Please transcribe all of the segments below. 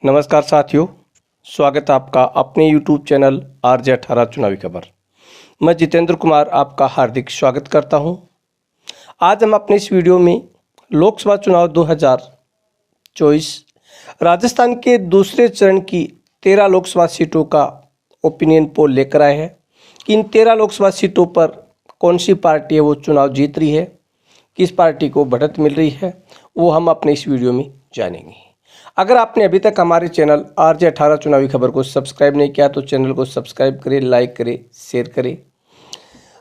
नमस्कार साथियों, स्वागत है आपका अपने YouTube चैनल RJ18 चुनावी खबर। मैं जितेंद्र कुमार आपका हार्दिक स्वागत करता हूं। आज हम अपने इस वीडियो में लोकसभा चुनाव 2024 राजस्थान के दूसरे चरण की 13 लोकसभा सीटों का ओपिनियन पोल लेकर आए हैं कि इन 13 लोकसभा सीटों पर कौन सी पार्टी है वो चुनाव जीत रही है, किस पार्टी को बढ़त मिल रही है, वो हम अपने इस वीडियो में जानेंगे। अगर आपने अभी तक हमारे चैनल RJ18 चुनावी खबर को सब्सक्राइब नहीं किया तो चैनल को सब्सक्राइब करें, लाइक करें, शेयर करें।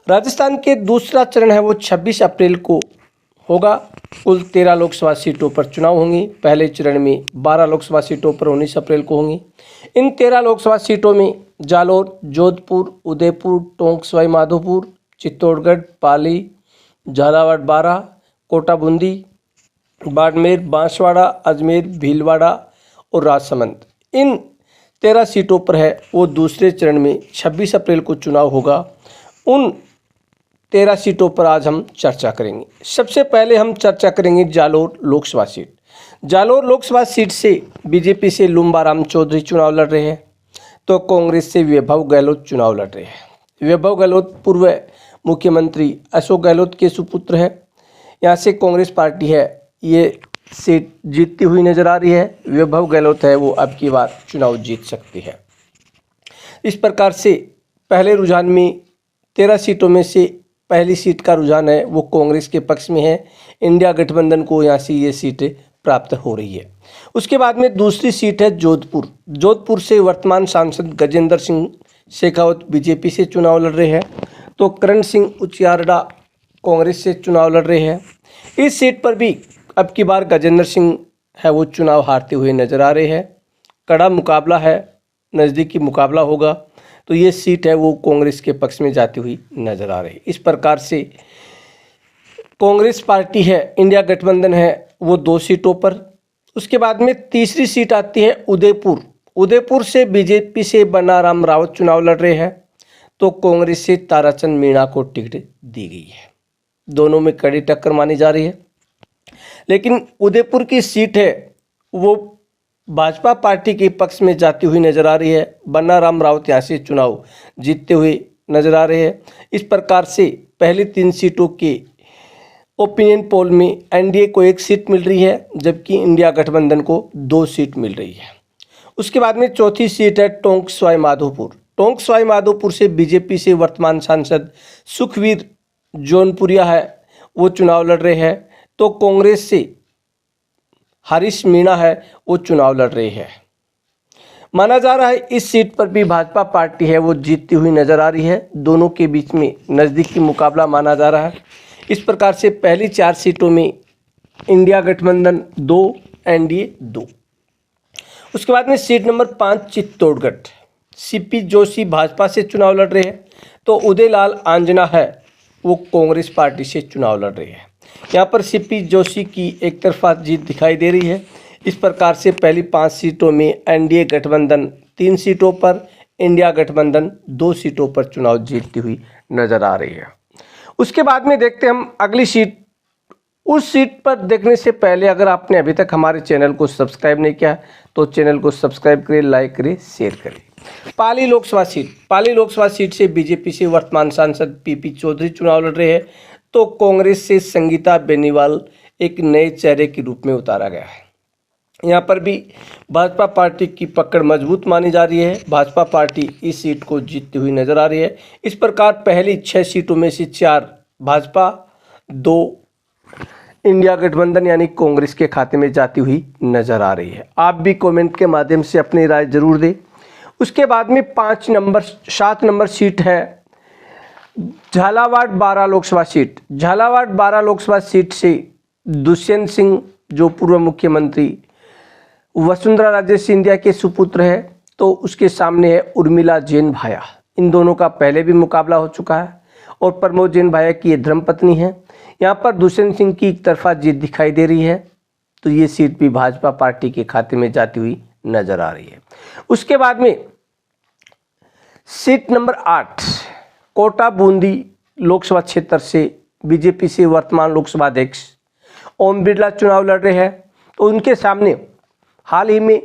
राजस्थान के दूसरा चरण है वो 26 अप्रैल को होगा। कुल 13 लोकसभा सीटों पर चुनाव होंगी। पहले चरण में 12 लोकसभा सीटों पर 19 अप्रैल को होंगी। इन 13 लोकसभा सीटों में जालोर, जोधपुर, उदयपुर, टोंक सवाई माधोपुर, चित्तौड़गढ़, पाली, झालावाड़, बारां, कोटा, बूंदी, बाड़मेर, बांसवाड़ा, अजमेर, भीलवाड़ा और राजसमंद, इन 13 सीटों पर है वो दूसरे चरण में 26 अप्रैल को चुनाव होगा। उन 13 सीटों पर आज हम चर्चा करेंगे। सबसे पहले हम चर्चा करेंगे जालोर लोकसभा सीट। जालोर लोकसभा सीट से बीजेपी से लुम्बाराम चौधरी चुनाव लड़ रहे हैं तो कांग्रेस से वैभव गहलोत चुनाव लड़ रहे हैं। वैभव गहलोत पूर्व मुख्यमंत्री अशोक गहलोत के सुपुत्र है। यहाँ से कांग्रेस पार्टी है ये सीट जीतती हुई नजर आ रही है। वैभव गहलोत है वो अब की बार चुनाव जीत सकती है। इस प्रकार से पहले रुझान में 13 सीटों में से पहली सीट का रुझान है वो कांग्रेस के पक्ष में है। इंडिया गठबंधन को यहाँ से ये सीटें प्राप्त हो रही है। उसके बाद में दूसरी सीट है जोधपुर। जोधपुर से वर्तमान सांसद गजेंद्र सिंह शेखावत बीजेपी से चुनाव लड़ रहे हैं तो करण सिंह उचियारडा कांग्रेस से चुनाव लड़ रहे हैं। इस सीट पर भी अब की बार गजेंद्र सिंह है वो चुनाव हारते हुए नजर आ रहे हैं। कड़ा मुकाबला है, नज़दीकी मुकाबला होगा तो ये सीट है वो कांग्रेस के पक्ष में जाती हुई नजर आ रही है। इस प्रकार से कांग्रेस पार्टी है, इंडिया गठबंधन है वो 2 सीटों पर। उसके बाद में तीसरी सीट आती है उदयपुर। उदयपुर से बीजेपी से बनाराम रावत चुनाव लड़ रहे हैं तो कांग्रेस से ताराचंद मीणा को टिकट दी गई है। दोनों में कड़ी टक्कर मानी जा रही है, लेकिन उदयपुर की सीट है वो भाजपा पार्टी के पक्ष में जाती हुई नजर आ रही है। बनाराम रावत यहाँ से चुनाव जीतते हुए नजर आ रहे हैं। इस प्रकार से पहली 3 सीटों के ओपिनियन पोल में एनडीए को 1 सीट मिल रही है जबकि इंडिया गठबंधन को 2 सीट मिल रही है। उसके बाद में चौथी सीट है टोंक सवाई माधोपुर। टोंक सवाई माधोपुर से बीजेपी से वर्तमान सांसद सुखवीर जौनपुरिया है वो चुनाव लड़ रहे हैं तो कांग्रेस से हरीश मीणा है वो चुनाव लड़ रहे हैं। माना जा रहा है इस सीट पर भी भाजपा पार्टी है वो जीतती हुई नजर आ रही है। दोनों के बीच में नज़दीकी मुकाबला माना जा रहा है। इस प्रकार से पहली 4 सीटों में इंडिया गठबंधन 2, एनडीए 2। उसके बाद में seat number 5 Chittorgarh. CP Joshi Bhajpa से चुनाव लड़ रहे हैं तो उदयलाल आंजना है वो कांग्रेस पार्टी से चुनाव लड़ रहे हैं। यहाँ पर सीपी जोशी की एक तरफा जीत दिखाई दे रही है। इस प्रकार से पहली 5 सीटों में एनडीए गठबंधन 3 सीटों पर, इंडिया गठबंधन 2 सीटों पर चुनाव जीतती हुई नजर आ रही है। उसके बाद में देखते हैं हम अगली सीट। उस सीट पर देखने से पहले अगर आपने अभी तक हमारे चैनल को सब्सक्राइब नहीं किया तो चैनल को सब्सक्राइब करें, लाइक करें, शेयर करें। पाली लोकसभा सीट। पाली लोकसभा सीट से बीजेपी से वर्तमान सांसद पीपी चौधरी चुनाव लड़ रहे हैं तो कांग्रेस से संगीता बेनीवाल एक नए चेहरे के रूप में उतारा गया है। यहाँ पर भी भाजपा पार्टी की पकड़ मजबूत मानी जा रही है। भाजपा पार्टी इस सीट को जीतती हुई नजर आ रही है। इस प्रकार पहली 6 सीटों में से 4 भाजपा, 2 इंडिया गठबंधन यानी कांग्रेस के खाते में जाती हुई नजर आ रही है। आप भी कमेंट के माध्यम से अपनी राय जरूर दें। उसके बाद में 7 नंबर सीट है झालावाड़ 12 लोकसभा सीट। झालावाड़ 12 लोकसभा सीट से दुष्यंत सिंह जो पूर्व मुख्यमंत्री वसुंधरा राजे सिंधिया के सुपुत्र है तो उसके सामने है उर्मिला जैन भाया। इन दोनों का पहले भी मुकाबला हो चुका है और प्रमोद जैन भाया की ये धर्मपत्नी है। यहाँ पर दुष्यंत सिंह की एक तरफा जीत दिखाई दे रही है तो ये सीट भी भाजपा पार्टी के खाते में जाती हुई नजर आ रही है। उसके बाद में सीट नंबर 8 कोटा बूंदी लोकसभा क्षेत्र से बीजेपी से वर्तमान लोकसभा अध्यक्ष ओम बिरला चुनाव लड़ रहे हैं तो उनके सामने हाल ही में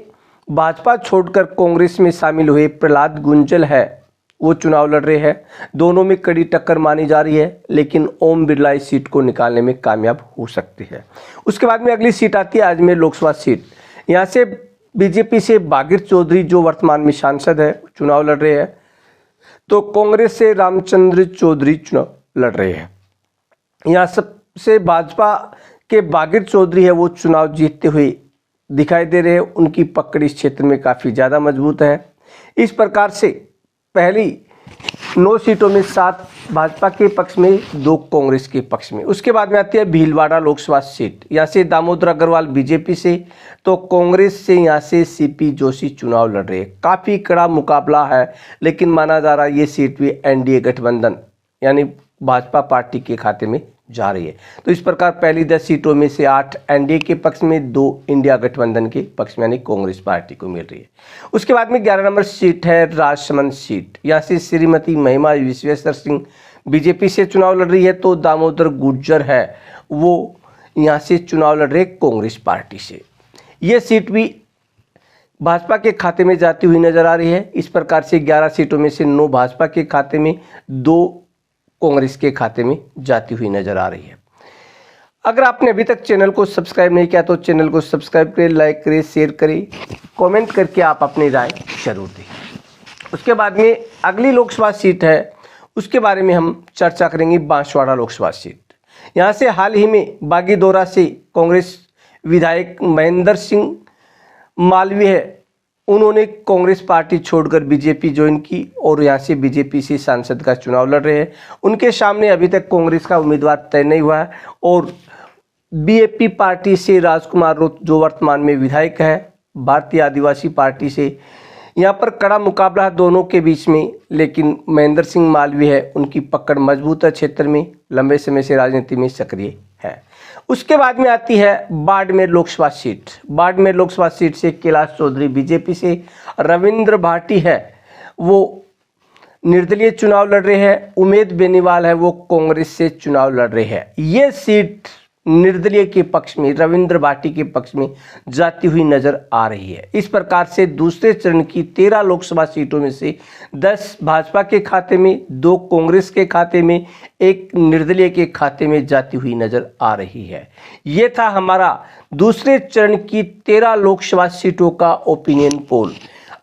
भाजपा छोड़कर कांग्रेस में शामिल हुए प्रहलाद गुंजल है वो चुनाव लड़ रहे हैं। दोनों में कड़ी टक्कर मानी जा रही है, लेकिन ओम बिरला इस सीट को निकालने में कामयाब हो सकते हैं। उसके बाद में अगली सीट आती है अजमेर लोकसभा सीट। यहाँ से बीजेपी से बागिर चौधरी जो वर्तमान में सांसद है चुनाव लड़ रहे हैं, तो कांग्रेस से रामचंद्र चौधरी चुनाव लड़ रहे हैं। यहाँ सबसे भाजपा के बागिर चौधरी है वो चुनाव जीतते हुए दिखाई दे रहे हैं। उनकी पकड़ इस क्षेत्र में काफ़ी ज़्यादा मजबूत है। इस प्रकार से पहली 9 सीटों में 7 भाजपा के पक्ष में, 2 कांग्रेस के पक्ष में। उसके बाद में आती है भीलवाड़ा लोकसभा सीट। यहाँ से दामोदर अग्रवाल बीजेपी से, तो कांग्रेस से यहाँ से सीपी जोशी चुनाव लड़ रहे हैं। काफ़ी कड़ा मुकाबला है, लेकिन माना जा रहा है ये सीट भी एनडीए गठबंधन यानी भाजपा पार्टी के खाते में जा रही है। तो इस प्रकार पहली 10 सीटों में से 8 एनडीए के पक्ष में, 2 इंडिया गठबंधन के पक्ष में यानी कांग्रेस पार्टी को मिल रही है। उसके बाद में 11 नंबर सीट है राजसमंद सीट। यहाँ से श्रीमती महिमा विश्वेश्वर सिंह बीजेपी से चुनाव लड़ रही है, तो दामोदर गुर्जर है वो यहाँ से चुनाव लड़ रहे कांग्रेस पार्टी से। ये सीट भी भाजपा के खाते में जाती हुई नजर आ रही है। इस प्रकार से 11 सीटों में से 9 भाजपा के खाते में, 2 कांग्रेस के खाते में जाती हुई नजर आ रही है। अगर आपने अभी तक चैनल को सब्सक्राइब नहीं किया तो चैनल को सब्सक्राइब करें, लाइक करें, शेयर करें, कमेंट करके आप अपनी राय जरूर दें। उसके बाद में अगली लोकसभा सीट है, उसके बारे में हम चर्चा करेंगे। बांसवाड़ा लोकसभा सीट। यहाँ से हाल ही में बागीदोरा से कांग्रेस विधायक महेंद्र सिंह मालवीय उन्होंने कांग्रेस पार्टी छोड़कर बीजेपी ज्वाइन की और यहाँ से बीजेपी से सांसद का चुनाव लड़ रहे हैं। उनके सामने अभी तक कांग्रेस का उम्मीदवार तय नहीं हुआ है और बीएपी पार्टी से राजकुमार रोत जो वर्तमान में विधायक है भारतीय आदिवासी पार्टी से, यहाँ पर कड़ा मुकाबला है दोनों के बीच में। लेकिन महेंद्र सिंह मालवीय है, उनकी पकड़ मजबूत है, क्षेत्र में लंबे समय से राजनीति में सक्रिय है। उसके बाद में आती है बाड़मेर लोकसभा सीट। बाड़मेर लोकसभा सीट से कैलाश चौधरी बीजेपी से, रविंद्र भाटी है वो निर्दलीय चुनाव लड़ रहे हैं, उमेद बेनीवाल है वो कांग्रेस से चुनाव लड़ रहे हैं। ये सीट निर्दलीय के पक्ष में, रविंद्र भाटी के पक्ष में जाती हुई नजर आ रही है। इस प्रकार से दूसरे चरण की 13 लोकसभा सीटों में से 10 भाजपा के खाते में, 2 कांग्रेस के खाते में, 1 निर्दलीय के खाते में जाती हुई नजर आ रही है। ये था हमारा दूसरे चरण की 13 लोकसभा सीटों का ओपिनियन पोल।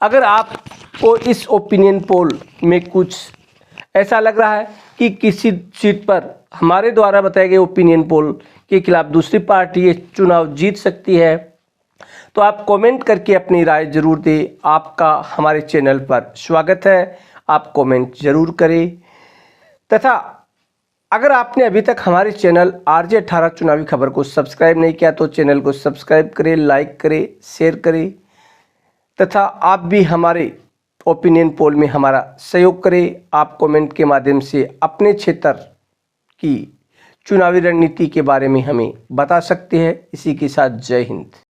अगर आपको इस ओपिनियन पोल में कुछ ऐसा लग रहा है कि किसी सीट पर हमारे द्वारा बताए गए ओपिनियन पोल के खिलाफ दूसरी पार्टी ये चुनाव जीत सकती है, तो आप कमेंट करके अपनी राय जरूर दें। आपका हमारे चैनल पर स्वागत है, आप कमेंट जरूर करें। तथा अगर आपने अभी तक हमारे चैनल आरजे 18 चुनावी खबर को सब्सक्राइब नहीं किया तो चैनल को सब्सक्राइब करें, लाइक करें, शेयर करें तथा आप भी हमारे ओपिनियन पोल में हमारा सहयोग करें। आप कमेंट के माध्यम से अपने क्षेत्र की चुनावी रणनीति के बारे में हमें बता सकते हैं। इसी के साथ जय हिंद।